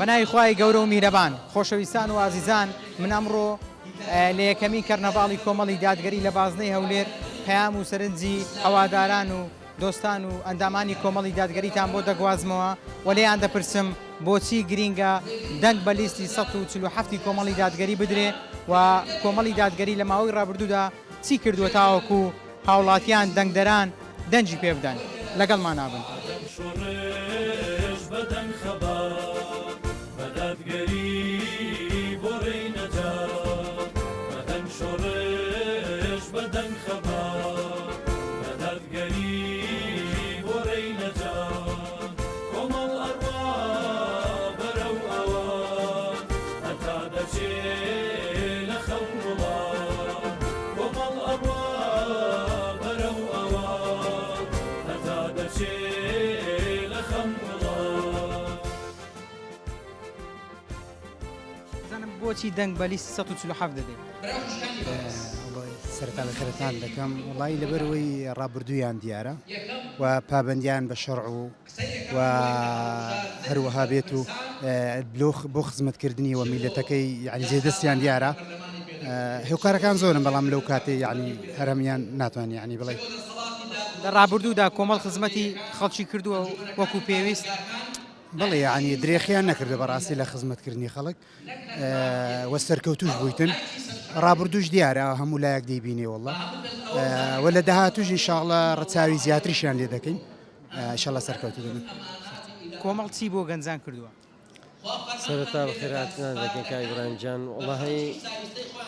بەناوی خوای گەورە و میرەبان خۆشەویستان و ئازیزان من ئەمڕۆ لە یەکەمین کەرنەڤاڵی کۆمەڵی دادگەری لە بازنەی هەولێر پەیام و سەرنجی هەواداران و دۆستان و ئەندامانی کۆمەڵی دادگەریتان بۆ دەگوازمەوە و لێیان دەپرسم بۆچی گرینگە دەنگ بە لیستی 147 کۆمەڵی دادگەری بدرێ و کۆمەڵی دادگەری لە ماوەی ڕابردوودا چی کردووە تاوەکو هاوڵاتیان دەنگدەران دەنجی پێ بدەن لەگەڵمان نابن. بۆچی دەنگ بە لیستی 147 دەدەیت؟ سەرتا بەخێرتان دەکەم وڵی لەبەرەوەی ڕابردوویان دیارە و پابندیان بە شەڕع و هەروەها بێت و بۆ خزمەتکردنی و میلەتەکەی یعنی جێدەستیان دیارە هێوکارەکان زۆرن بەڵام لەو کاتێ یعنی هەرەمیان ناتوانانی یعنی بڵێ لە ڕابردوودا کۆمەڵ خزمەتی خەڵکی کردووە وەکو پێویست بڵێ یعنی درێخیان نەکردو بەڕاستی لە خزمەتکردنی خەڵک وە سەرکەوتوش بوویتن ڕابردوش دیارە هەموو لایەک دەیبینێ وەڵڵا وە لە داهاتوش ئینشاءڵڵا ڕەچاوی زیاتریشیان لێ دەکەین ئینشاءڵڵا سەرکەوتو بن. کۆمەڵ چی بۆ گەنجان کردووە؟ سەرەتا بەخێرهاتنان دەکەین کاک ئیبراهیمجان وەڵڵاهی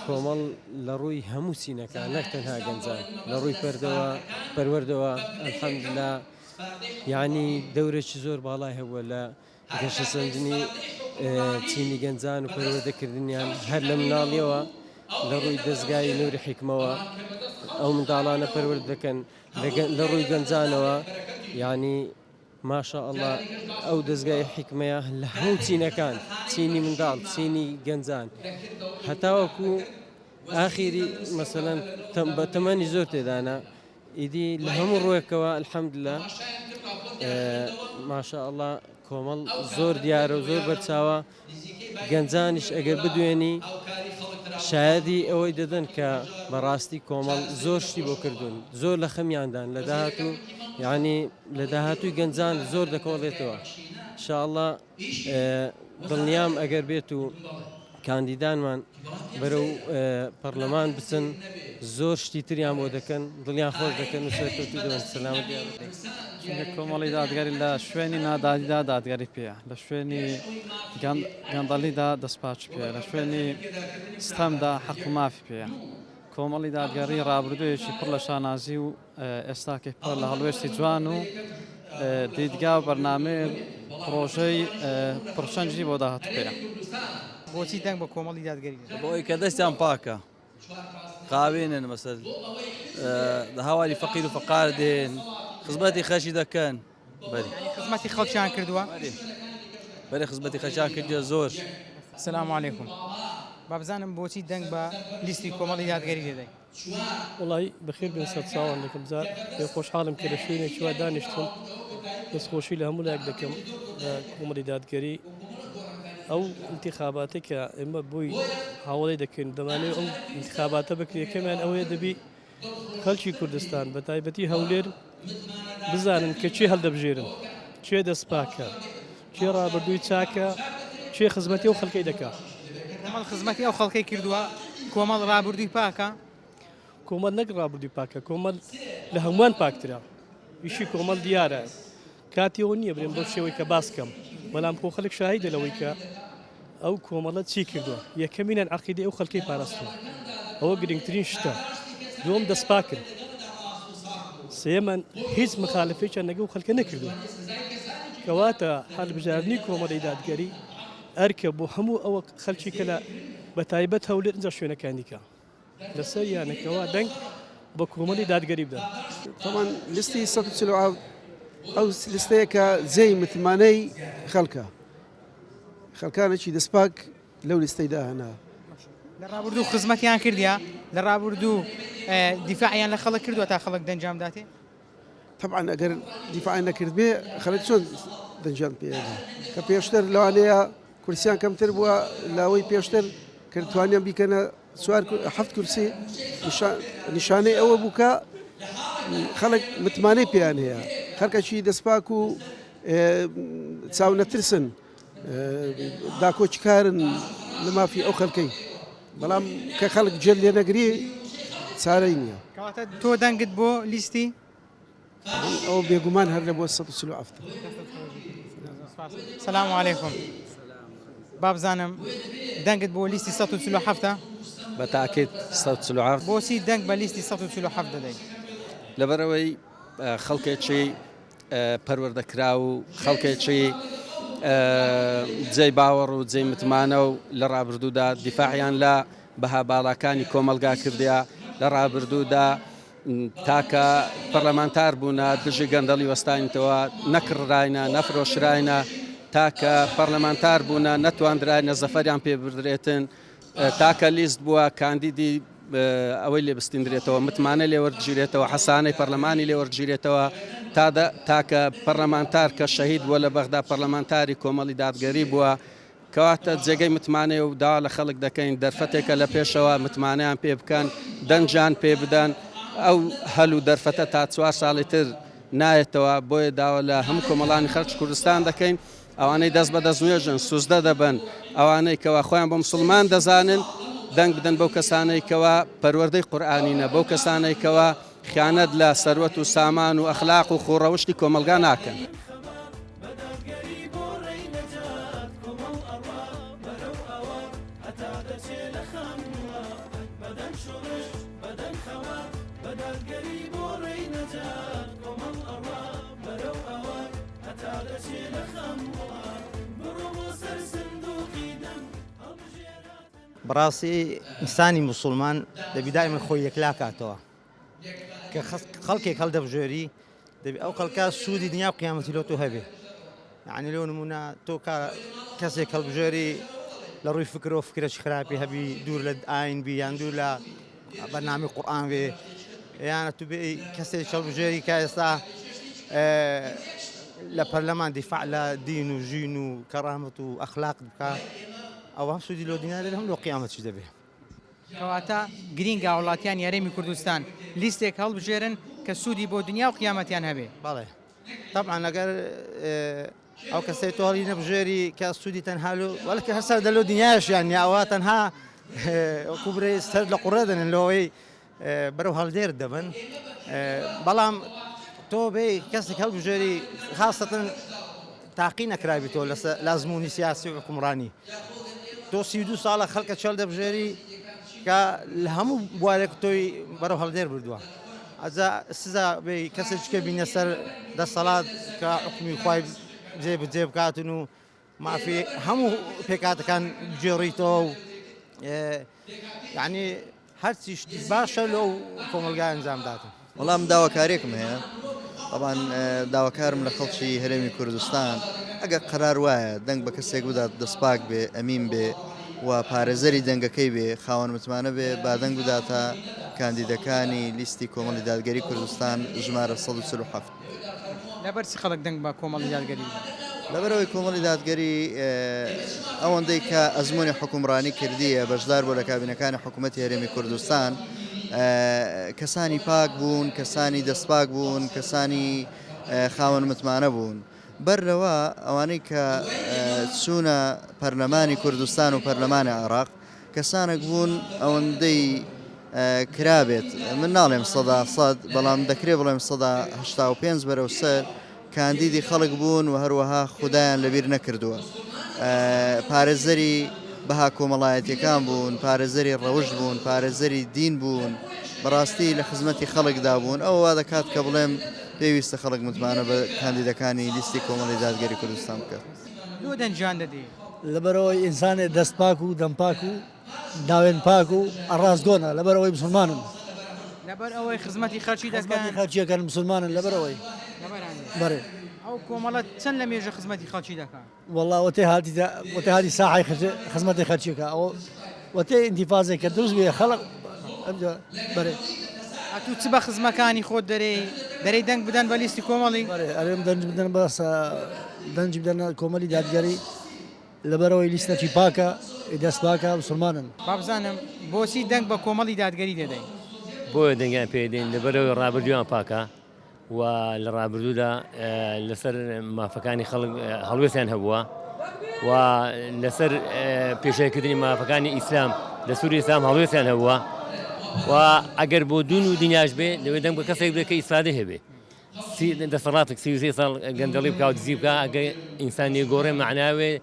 کۆمەڵ لە ڕووی هەموو سینەکان نەک تەنها گەنجان لە ڕووی پەروەردەوە ئەلحەمدولیلا یعنی دەورێکی زۆر باڵای هەبووە لە گەشەسەندنی چینی گەنجان و پەروەردەکردنیان هەر لە مناڵیەوە لە ڕووی دەستگای نووری حیکمەوە ئەو منداڵانە پەروەرد دەکەن لە ڕووی گەنجانەوە یعنی ماشاءالله ئەو دەستگای حیکمەیە لە هەموو چینەکان چینی منداڵ چینی گەنجان هەتاوەکو ئاخیری مەسەلەن بە تەمەنی زۆر تێدانا ئیدی لە هەموو ڕوویەکەوە ئەلحەمدولیلا ماشاءالله کۆمەڵ زۆر دیارە و زۆر بەرچاوە گەنجانیش ئەگەر بدوێنی شایەدی ئەوەی دەدەن کە بەڕاستی کۆمەڵ زۆر شتی بۆ کردوون زۆر لە خەمیاندان لە داهاتوو یعنی لە داهاتووی گەنجان زۆر دەکۆڵێتەوە ئینشاءالله دڵنیام ئەگەر بێت و کاندیدانمان بەرەو پەرلەمان بچن زۆر شتی تریان بۆ دەکەن دڵیان خۆش دەکەن و سەرکەوتوو دەبن سەلامەتیان کۆمەڵی دادگەری لە شوێنی نادانیدا دادگەری پێە لە شوێنی گەندەڵیدا دەستپاچ پێ لە شوێنی ستەمدا حەق و مافی پێە کۆمەڵی دادگەری ڕابردوویەکی پڕ لە شانازی و ئێستاکەی پڕ لە هەڵوێستی جوان و دیدگا و بەرنامەی پرۆژەی پڕشەنجی بۆ داهاتوو پێە. بۆچی دەنگ بە کۆمەڵی دادگەری بۆی کە دەستیان پاکە قاوێنن مەسەل هاواری فەقیر و فەقار دێن خزمەتی خەشی دەکەن بەری خزمەتی خەڵکیان کردووە بەری خزمەتی خەشیان کردووە زۆر. سلام علیکم با بزانم بۆچی دەنگ بە لیستی کۆمەڵی دادگەری دەدەیت؟ وڵی بەخێر بێن سەد چاوان دەکەم زار پێ خۆشحاڵم کە لە شوێنێکی وا دانیشتم دەستخۆشی لە هەموو لایەک دەکەم لە کۆمەڵی دادگەری ئەو انتخاباتێک کە ئێمە بووی هاوڵی دەکەین دەمانێت ئەو انتخاباتە بکرێکەکەمان ئەوەیە دەبی خەڵکی کوردستان بە تایبەتی هەولێر بزانن کە چی هەڵدەبژێرن چێ دەستپاکە چێ ڕابردووی چاکە چێ خزمەتی ئەو خەڵکەی دەکات. کۆمەڵ خزمەتی ئەو خەڵکەی کردووە کۆمەڵ ڕابردووی پاکە کۆمەڵ نەک ڕابردووی پاکە کۆمەڵ لە هەمووان پاکترا ئیشی کۆمەڵ دیارە کاتیەوە نییە برێن بۆ شێوەی کە باسکەم بەڵام خۆ خەڵک شاهیدە لەوەی کە ئەو کۆمەڵە چی کردووە یەکەمینان عەقیدەی ئەو خەڵکەی پاراستووە ئەوە گرنگترین شتە دووەم دەستپاکرد سێەمان هیچ مخالفێکیان لەگەڵ خەڵکە نەکردووە کەواتە هەڵبژاردننی کۆمەڵی دادگەری ئەرکە بۆ هەموو ئەوە خەلکی کە لە بە تایبەت هەولێر ئەنجا شوێنەکانیکە لەسەر یانەکەەوە دەنگ بە کۆمەڵی دادگەری بدەن. طبعا لیستی 147 ئەو لیستەیەکە زەی متمانەی خەڵکانێکی دەستپاک لەو لیستەیدا هەنا لە ڕابردوو خزمەتیان کردیا لە ڕابردوو دیفاعیان لە خەڵک کردووە تا خەڵک دەنجام داتێ؟ طبعا ئەگەر دیفاعیان نەکرد بێ خەڵک چۆن دەنجام پێدا کە پێشتر لەوانەیە کورسیان کەمتر بووە لاوەی پێشتر کە توانیان بیکەنە سوار حەفت کورسی نیشانەی ئەوە بوو کە خەڵک متمانەی پێیان هەیە خەرکەشی دەستپاک و چاو نەترسن داکۆچکارن لە مافی ئەو خەڵکەی بەڵام کە خەڵک جێل لێ نەگری چارەی نییە کەواتە تۆ دەنگت بۆ لیستی ئەو بێگومان هەر لە بۆ 137 سلام علیکم بابزانم دەنگت بۆ لیستی 137 بەتاکێت 147 بۆچی دەنگ بە لیستی 137 دەدەیت لەبەرەوەی خەڵکێکی پەروەردەکرا و خەڵکێکی جێی باوەڕ و جێی متمانە و لە ڕابردوودا دیفاعیان لە بەها باڵاکانی کۆمەلگا کردیا لە ڕابردوودا تاکە پەرلەمانتار بوونە دژی گەندەڵی وەستانیتەوە نەکڕراینە نەفرۆشراینە تاکە پەرلەمانتار بوونە نەتواندراینە زەفەریان پێ بردرێتن تاکە لیست بووە کاندیدی ئەوەی لێ بستیندرێتەوە متمانە لێ وەرگگیرێتەوە حەسانەی پەرلەمانی لێ وەرگگیرێتەوە تاکە پەرلەمانتار کە شەهید بووە لە بەغدا پەرلەمانتاری کۆمەڵی دادگەری بووە کەواتە جێگەی متمانەیە و داوا لە خەڵک دەکەین دەرفەتێکە لە پێشەوە متمانیان پێ بکەن دەنجان پێ بدەن ئەو هەل و دەرفەتە تا 4 ساڵی تر نایەتەوە بۆیە داوا لە هەموو کۆمەڵانی خەڵکی کوردستان دەکەین ئەوانەی دەست بە دەستنوێژن سوزدە دەبن ئەوانەی کەوا خۆیان بۆ مسلمان دەزانن دەنگ بدەن بەو کەسانەی کەوا پەروەردەی قورئانینە بەو کەسانەی کەوا خیانەت لە سەروەت و سامان و ئەخلاق و خوڕەوشتی کۆمەلگا ناکەن. بەڕاستی ئینسانی موسڵمان دەبی دائما خۆی یەکلا کاتەوە کە خەڵکێک هەڵدەبژێری دەبی ئەو خەڵکە سوودی دنیا و قیامەتی لۆ تۆ هەبێ یعنی لەو نمونە تۆ کەسێک هەڵبژێری لە ڕووی فکرەوە فکرێکی خراپی هەبی دوور لە ئاین بی یان دوور لە بەرنامەی قورئان بێ یانە تو بێ کەسێک هەڵبژێری کە ئێستا لە پەرلەمان دیفاع لە دین و ژین و کەرامەت و ئەخلاق بکە ئەو هەم سوودی لۆ دنیا لێ هەم لۆ قیامەتیش دەبێ کەواتە گرینگە وڵاتیان یاریمی کوردستان لیستێک هەڵبژێرن کە سوودی بۆ دنیا و قیامەتیان هەبێ بەڵێ طبعا ئەگەر ئەو کەسەی تۆڵی نەبژێری کە سوودی تەنها لۆ وەڵکە هەستا دە لۆ دنیاشیان یاوە تەنها کوبرێ سەر لە قوڕە دەنن لەوەی بەرەو هەڵدێر دەبن بەڵام تۆ بێ کەسێک هەڵبژێری خاستەتەن تاقی نەکرابیتەوە لە ئەزموونی سیاسی و حکومڕانی تۆ 32 ساڵە خەڵکە چێڵ دەبژێری کە لە هەموو بوارێک تۆی بەرەو هەڵدێر بردووە ئەجا سزا بێ کەسێککە بینە سەر دەسەڵات کە حکومی خوای جێ بکاتن و مافی هەموو پێکاتەکان بجێڕیتەوە و یعنی هەرچی شتی باشە لەو کۆمەلگای ئەنجام داتن وەڵام داواکارێکم هەیە طبعاً داواکارم لە خەڵکی هەرێمی کوردستان ئەگەر قەرار وایە دەنگ بە کەسێک بدات دەستپاک بێ ئەمین بێ و پارێزەری دەنگەکەی بێ خاوەن متمانە بێ با دەنگ بداتە کاندیدەکانی لیستی کۆمەڵی دادگەری کوردستان ژمارە 147 لەبەرچی خەڵک دەنگ بە کۆمەڵی دادگەری لەبەرەوەی کۆمەڵی دادگەری ئەوەندەی کە ئەزمموی حکومڕانی کردیە بەشدار بۆ لە کابینەکانی حکوومەتی هەرێمی کوردستان کەسانی پاک بوون کەسانی دەستپاک بوون کەسانی خاوەن متمانە بوون بەرەوە ئەوانەی کە چوونە پەرلەمانی کوردستان و پەرلەمانی عێراق کەسانێک بوون ئەوەندەی کرابێت من ناڵێم 100 بەڵام دەکرێت بڵێم 185 بەرەو سەر کاندیدی خەڵک بوون و هەروەها خوددایان لەبیر نەکردووە پارێزەری بەها کۆمەڵایەتیەکان بوون پارێزەری ڕەوشت بوون پارێزەری دین بوون بەڕاستی لە خزمەتی خەڵکدا بوون ئەو وا دەکات کە بڵێم پێویستە خەڵک متمانە بە کاندیدەکانی لیستی کۆمەڵی دادگەری کوردستان بکات لۆ دەنجان دەدی لەبەرەوەی ئینسانێ دەست پاک و دەم پاک و داوێن پاک و ئەڕاستگۆنە لەبەرەوەی مسلمانم لەبەر ئەوەی خزمەتی خەڵکی دەکەن خەڵکیەکان مسلمانن لەبەرەوەی بەڕێ ئەو کۆمەڵەت چەند لە مێژە خزمەتی خەڵکی دەکەن والله وتێ هاتی ساحی خزمەتی خەڵکیەکە ئەو وتێ ئینتیفازێک کە دروست بێ خەڵک بەرێ ئەتوو چ بە خزمەکانی خۆت دەرەی دەنگ بدەن بە لیستی کۆمەڵی ئەرێم دەنج بدەن بەس دەنج بدەن کۆمەلی دادگەری لەبەرەوەی لیستەکی پاکە دەست پاکە مسلمانن. بابزانم بۆچی دەنگ بە کۆمەڵی دادگەری دەدەین؟ بۆیە دەنگیان پێدەین لەبەرەوەی ڕابردویان پاکە و لە ڕابردوودا لەسەر مافەکانی خەڵک هەڵوێستیان هەبووە و لەسەر پێشەکردنی مافەکانی ئیسلام لە سووری ئیسلام هەڵوێستیان هەبووە و ئەگەر بۆ دوون و دنیاش بێ دەوێت دەنگ بە کەسێک بێت کە ئیسادە هەبێ دەسەڵاتێک 33 ساڵ گەندەڵی بکە و دزی بکە ئەگەر ئینسانی گۆڕێ معناوێ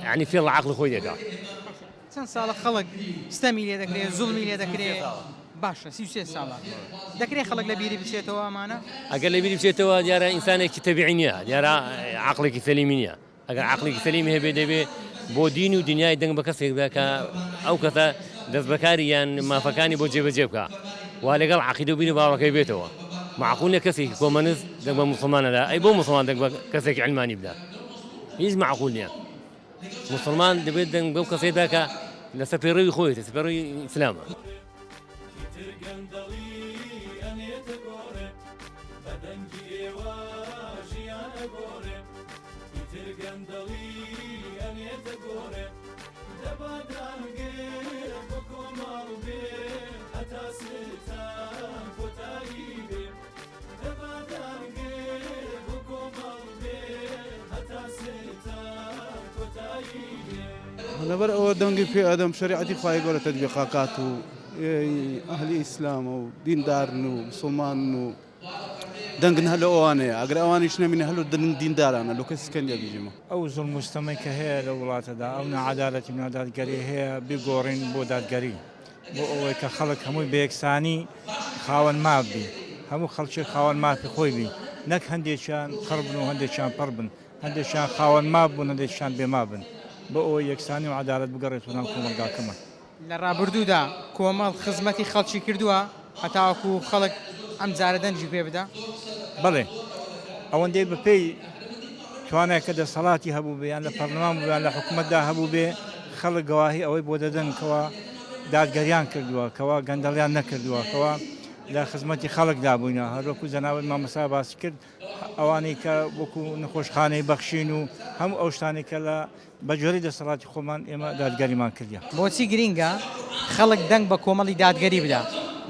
عنی فێڵ عەقڵ خۆی دەکات. چەند ساڵە خەڵک ستەمی لێ دەکرێت زوڵمی لێ دەکرێت باشە 33 ساڵە دەکرێت خەڵک لە بیری بچێتەوە ئەمانە؟ ئەگەر لە بیری بچێتەوە دیارە ئینسانێکی تەبیعی نییە، دیارە عەقڵێکی سەلیمی نییە. ئەگەر عەقڵێکی سەلیمی هەبێ دەبێ بۆ دین و دنیای دەنگ بە کەسێک بکە کە ئەو کەسە دەست بەکاری یان مافەکانی بۆ جێبەجێ بکە وا لەگەڵ عەقیدە و بیر و باوەڕەکەی بێتەوە. معقول نییە کەسێکی کۆمەنز دەنگ بە موسڵمانەدا ئەی بۆ موسڵمان دەنگ بە کەسێکی علمانی بدات، هیچ معقول نییە. مسلمان دەبێت دەنگ بەو کەسێک بدا کە لە سەپێڕەوی خۆیەتی سەپێڕەوی ئیسلامە. لەبەر ئەوە دەنگی پێ ئەدەم شریعەتی خوای گەورە تەطبیقاکات و ئەهلی ئیسلامە و دیندارن و مسلمانن و دەنگن هەلو ئەوانەیە ئەگەر ئەوانیش نەمینە هەلو دیندارانە لۆ کەسی کەنیا بیژیمە ئەو زوڵ مستەمەی کە هەیە لە وڵاتەدا ئەو نەعەدالەتی نادادگەری هەیە بیگۆڕین بۆ دادگەری بۆ ئەوەی کە خەڵک هەمووی بەیەکسانی خاوەن ماف بی هەموو خەڵکی خاوەن مافی خۆی بی نەک هەندێکیان قڕ بن و هەندێکیان پڕ بن هەندێکیان خاوەن ماف بوون هەندێکیان بێما بن بۆ ئەوەی یەکسانی و عەدالەت بگەڕێتەوە ناو کۆمەلگاکەمان. لە ڕابردوودا کۆمەڵ خزمەتی خەڵکی کردووە هەتاوەکو خەڵک ئەم جارە دەنجی پێ بدە؟ بەڵێ ئەوەندەی بەپێی توانای کە دەسەڵاتی هەبوو بێ یان لە پەرلەمان بوو یان لە حکوومەتدا هەبوو بێ خەڵک گەواهی ئەوەی بۆ دەدەن کەوا دادگەریان کردووە کەوا گەندەڵیان نەکردووە کەوا لە خزمەتی خەڵکدا بووینە هەروەکو جەنابەت مامەسا باسی کرد ئەوانەی کە وەکو نەخۆشخانەی بەخشین و هەموو ئەو شتانی کە لە بەجۆری دەسەڵاتی خۆمان ئێمە دادگەریمان کردیە. بۆچی گرینگە خەڵک دەنگ بە کۆمەڵی دادگەری بدا؟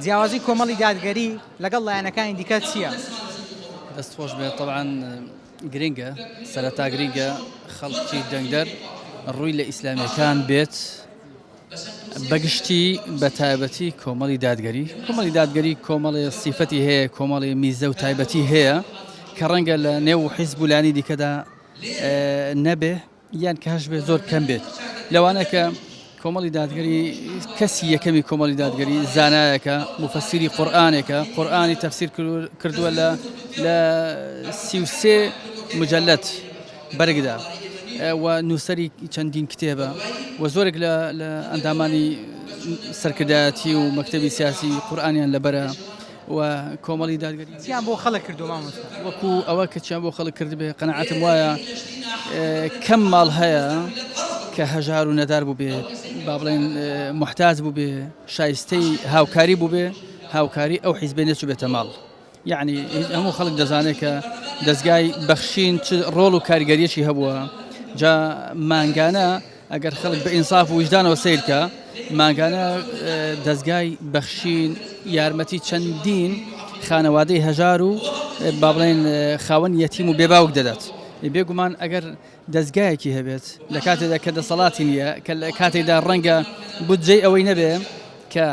جیاوازی کۆمەڵی دادگەری لەگەڵ لایەنەکانی دیکە چییە؟ دەستخۆش بێت طبعاً گرینگە سەرەتا گرینگە خەڵکی دەنگدەر ڕووی لە ئیسلامیەکان بێت بەگشتی بە تایبەتی کۆمەڵی دادگەری کۆمەڵی سیفەتی هەیە کۆمەڵی میزە و تایبەتی هەیە کە ڕەنگە لە نێو حیزب و لانی دیکەدا نەبێ یان کە هەش بێ زۆر کەم بێت لەوانە کە کۆمەڵی دادگەری کەسی یەکەمی کۆمەڵی دادگەری زانایەکە مفەسیری قورئانێکە قورئانی تەفسیر کردووە لە 33 مجەلەد بەرگدا و نووسەری چەندین کتێبە و زۆرێک لە ئەندامانی سەرکردایەتی و مەکتەبی سیاسی قورئانیان لەبەرە و کۆمەڵی دادگەری چیان بۆ خەڵک کردو مامۆستا وەکو ئەوە کە چیان بۆ خەڵک کرد بێ قەنەعەتم وایە کەم ماڵ هەیە کە هەژار و نەدار بوو بێ با بڵێن محتاج بوو بێ شایستەی هاوکاری بوو بێ هاوکاری ئەو حیزبێ نەچوو بێتە ماڵ یعنی هەموو خەڵک دەزانێت کە دەستگای بەخشین چ ڕۆڵ و کاریگەریەکی هەبووە جا مانگانە ئەگەر خەڵک بە ئینساف و وجدانەوە سیرکە مانگانە دەستگای بەخشین یارمەتی چەندین خانەوادەی هەژار و با بڵێن خاوەن یەتیم و بێباوک دەدات بێگومان ئەگەر دەستگایەکی هەبێت لە کاتێکدا کە دەسەڵاتی نییە کە لە کاتێکدا ڕەنگە بودجەی ئەوەی نەبێ کە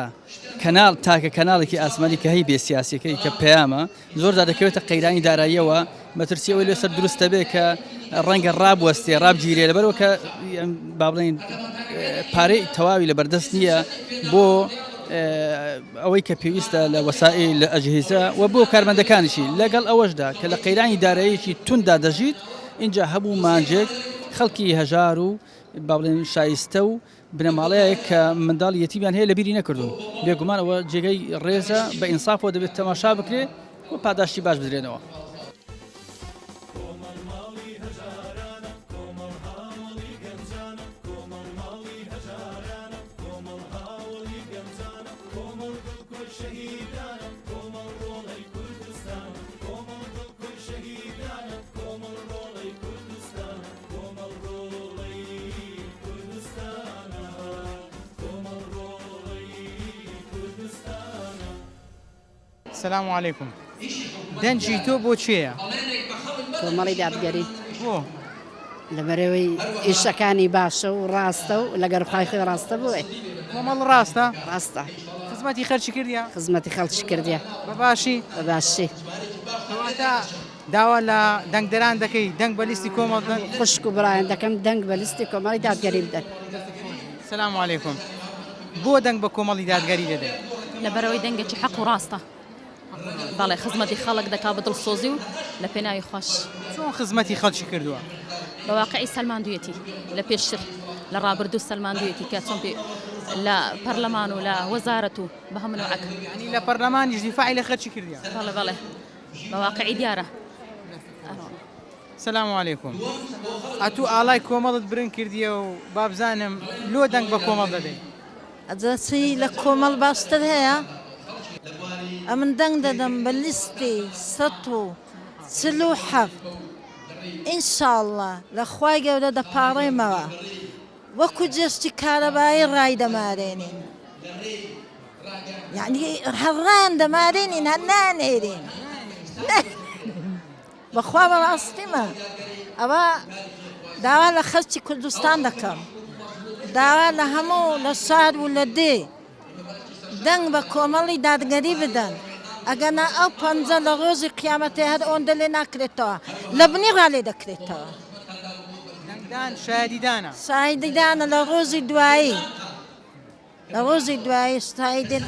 کەناڵ تاکە کەناڵێکی ئاسمانی کە هەی بێ سیاسیەکەی کە پەیامە زۆردا دەکەوێتە قەیرانی داراییەوە مەترسی ئەوەی لەسەر دروستە بێ کە ڕەنگە ڕابوەستێ ڕابگیرێ لەبەرەوە کە با بڵێن پارەی تەواوی لە بەردەست نییە بۆ ئەوەی کە پێویستە لە وەسائل لە ئەجهیزە و بۆ کارمەندەکانیشی لەگەڵ ئەوەشدا کە لە قەیرانی داراییەکی توندا دەژیت اینجا هەبوو مانجێک خەڵکی هەژار و با بڵێن شایستە و بنەماڵەیە کە منداڵ یەتیمیان هەیە لە بیری نەکردوون بێگومان ئەوە جێگەی ڕێزە بە ئینسافەوە دەبێت تەماشا بکرێ و پاداشتی باش بدرێنەوە. السلام عليكم دەنجی تۆ بۆ چێە؟ کۆمەڵی دادگەری بۆ لەبەرەوەی ئیشەکانی باشە و ڕاستە و لەگەر خی ڕاستە بووێ کۆمەڵ ڕاستە؟ ڕاستە خزمەتی خەرچی کردیا؟ خزمەتی خەڵکی کردیا بە باشی؟ بە باشی کەواتە داوا لە دەنگدەران دەکەی دەنگ بە لیستی کۆمەڵ خوشک و بڕایان دەکەم دەنگ بە لیستی کۆمەڵی دادگەری بدەن. سلام علیکم بۆ دەنگ بە کۆمەڵی دادگەری دەدەین؟ لەبەرەوەی دەنگێکی حەق و ڕاستە بەڵێ خزمەتی خەڵک دەکا بە دڵسۆزی و لە پێناوی خۆش. چۆن خزمەتی خەڵکی کردووە؟ بە واقعی سەلماندوویەتی لە پێشتر لە ڕابردوو سەلماندوویەتی کە چۆن لە پەرلەمان و لە وەزارەت و بە هەموو نوعەک ینی لە پەرلەمانیش دیفاعی لە خەرچی کردیا؟ بەڵێ بەڵێ بە واقعی دیارە. سلام علیکم ئەتوو ئاڵای کۆمەڵت برن کردیە و بابزانم لۆ دەنگ بە کۆمەڵ دەدەین؟ ئەجەچی لە کۆمەڵ باشتر هەیە؟ ئەمن دەنگ دەدەم بە لیستی 147 ئینشاءڵڵا لە خوای گەورە دەپاڕێمەوە وەکو جێشتی کارەبایی ڕای دەمارێنین یعنی هەڕان دەمارێنین هەر نانێرین بەخوا بەڕاستیمە ئەوە داوا لە خەرچی کوردستان دەکەم داوا لە هەموو لە شار و لە دێ دەنگ بە کۆمەڵی دادگەری بدەن ئەگەنا ئەو پەنجە لە ڕۆژی قیامەتێ هەر ئەوەندە لێ ناکرێتەوە لە بنی ڕالێ دەکرێتەوە دەنگدان شایدیدانە شایدیدانە لە ڕۆژی دوایی لە ڕۆژی دوایی شایدن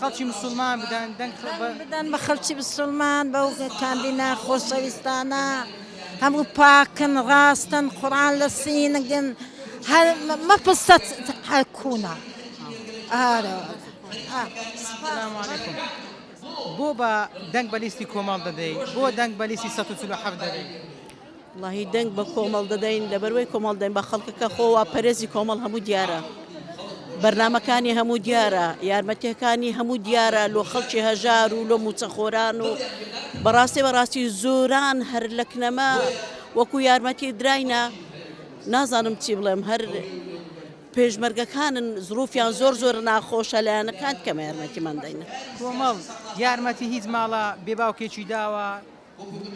خەڵکی مسلمان بدەن دەنگ بدەن بە خەڵکی مسلمان بەو کاندینا خۆشەویستانە هەموو پاکن ڕاستن قورئان لە سینگن مەپستە حکوونە سلام علیکم بۆ بە دەنگ بە لیستی کۆمەڵ دەدەی بۆ دەنگ بە لیستی 147 دەدەی؟ والله دەنگ بە کۆمەڵ دەدەین لەبەروەی کۆمەڵ دەین بە خەڵکەکە خۆوە پەرێزی کۆمەڵ هەموو دیارە بەرنامەکانی هەموو دیارە یارمەتیەکانی هەموو دیارە لۆ خەڵکی هەژار و لۆ موچەخۆران و بەڕاستی زۆران هەر لە کنەمە وەکو یارمەتی دراینە نازانم چی بڵێم هەر پێشمەرگەکانن زروفیان زۆر ناخۆشە لایەنەکان کەمە یارمەتیمان دەینە. کۆمەڵ یارمەتی هیچ ماڵە بێباوکێکی داوە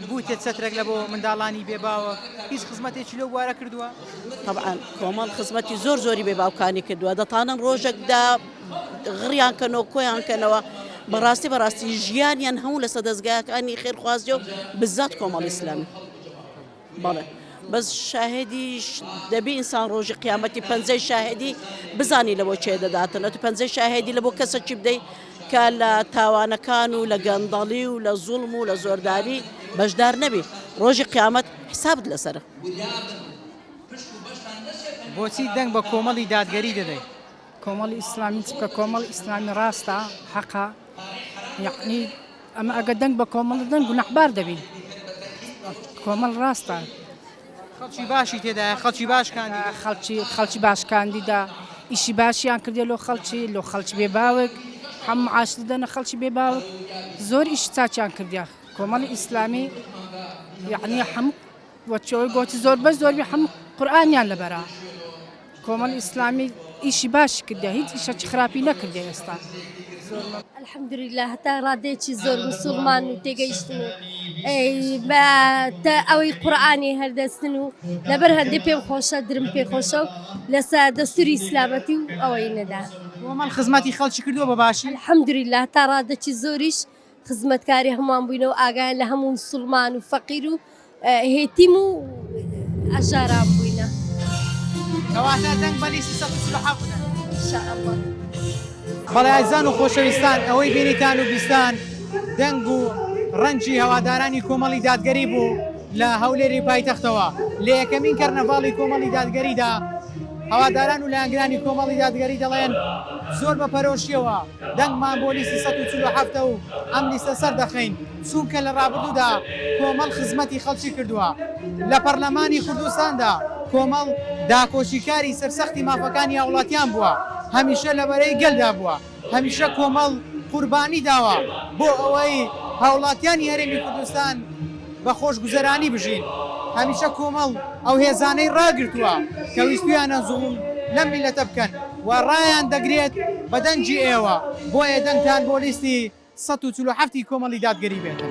بوویتێت چەترێک لە بۆ منداڵانی بێباوە هیچ خزمەتێکی لەو وارە کردووە؟ طبعاً کۆمەڵ خزمەتی زۆری بێباوکانی کردووە دەتانن ڕۆژێکدا غڕیان کەنەوە کۆیان کەنەوە بەڕاستی ژیانیان هەموو لەسەر دەستگایەکانی خێرخوازی و بزات کۆمەڵی ئیسلامی. بەڵێ بەس شاهدیش دەبی ئینسان ڕۆژی قیامەتی پەنجەی شاهدی بزانی لە بۆ چێ دەداتن ئەتو پەنجەی شاهدی لە بۆ کەسەکی بدەی کە لە تاوانەکان و لە گەندەڵی و لە زوڵم و لە زۆرداری بەشدار نەبی ڕۆژی قیامەت حسابت لەسەرە. بۆچی دەنگ بە کۆمەڵی دادگەری دەدەی؟ کۆمەڵی ئیسلامی چکە کۆمەڵی ئیسلامی ڕاستە حەقا یعنی ئەمە ئەگە دەنگ بە کۆمەڵ دەنگ و نەحبار دەبین کۆمەڵ ڕاستە خەڵکی باشی تێدایە خەڵکی باشکاندی خەڵکی باشکاندیدا ئیشی باشیان کردێ لۆ خەڵکی بێ باوک هەموو عاش دەنە خەڵکی بێ باوک زۆر ئیش چاچیان کردیا کۆمەڵی ئیسلامی یعنی هەموو وەچەوەی گۆتی زۆر بەس زۆربی هەموو قورئانیان لەبەرا کۆمەڵی ئیسلامی ئیشی باشی کردیا هیچ ئیشەکی خراپی نەکردیا ئێستا. الحمدلله هەتا ڕادێکی زۆر مسلمان و تێگەیشتن و ئەوەی قورئانی هەردەستن و لەبەر هەندێک پێم خۆشە درم پێ خۆشە و لەسەر دەستوری ئیسلامەتی و ئەوەی نەدا کۆمەڵ خزمەتی خەڵکی کردووە بە باشی؟ الحمدلله هەتا ڕادێکی زۆریش خزمەتکاری هەمووان بووینەوە ئاگایان لە هەموو مسلمان و فەقیر و هێتیم و ئەژاران بووینە. کەواتە دەنگ بە لیستی 147 بدەن ئینشاءالله. بەڵێ ئازیزان و خۆشەویستان ئەوەی بینیتان و بیستان دەنگ و ڕەنجی هەوادارانی کۆمەڵی دادگەری بوو لە هەولێری پایتەختەوە لە یەکەمین کەرنەڤاڵی کۆمەڵی دادگەریدا هەواداران و لایەنگرانی کۆمەڵی دادگەری دەڵێن زۆر بە پەرۆشیەوە دەنگمان بۆ لیستی 147 و ئەم لیستە سەر دەخەین چونکە لە ڕابردوودا کۆمەڵ خزمەتی خەڵکی کردووە لە پەرلەمانی کوردستاندا کۆمەڵ داکۆچیکاری سەرسەختی مافەکانی هاوڵاتیان بووە هەمیشە لەبەرەی گەلدا بووە هەمیشە کۆمەڵ قوربانی داوە بۆ ئەوەی هاوڵاتیانی هەرێمی کوردستان بە خۆشگوزەرانی بژین هەمیشە کۆمەڵ ئەو هێزانەی ڕاگرتووە کە ویستویانە زوڵم لەم میلەتە بکەن و ڕایان دەگرێت بە دەنجی ئێوە بۆیە دەنگتان بۆ لیستی 147 کۆمەڵی دادگەری بێتن.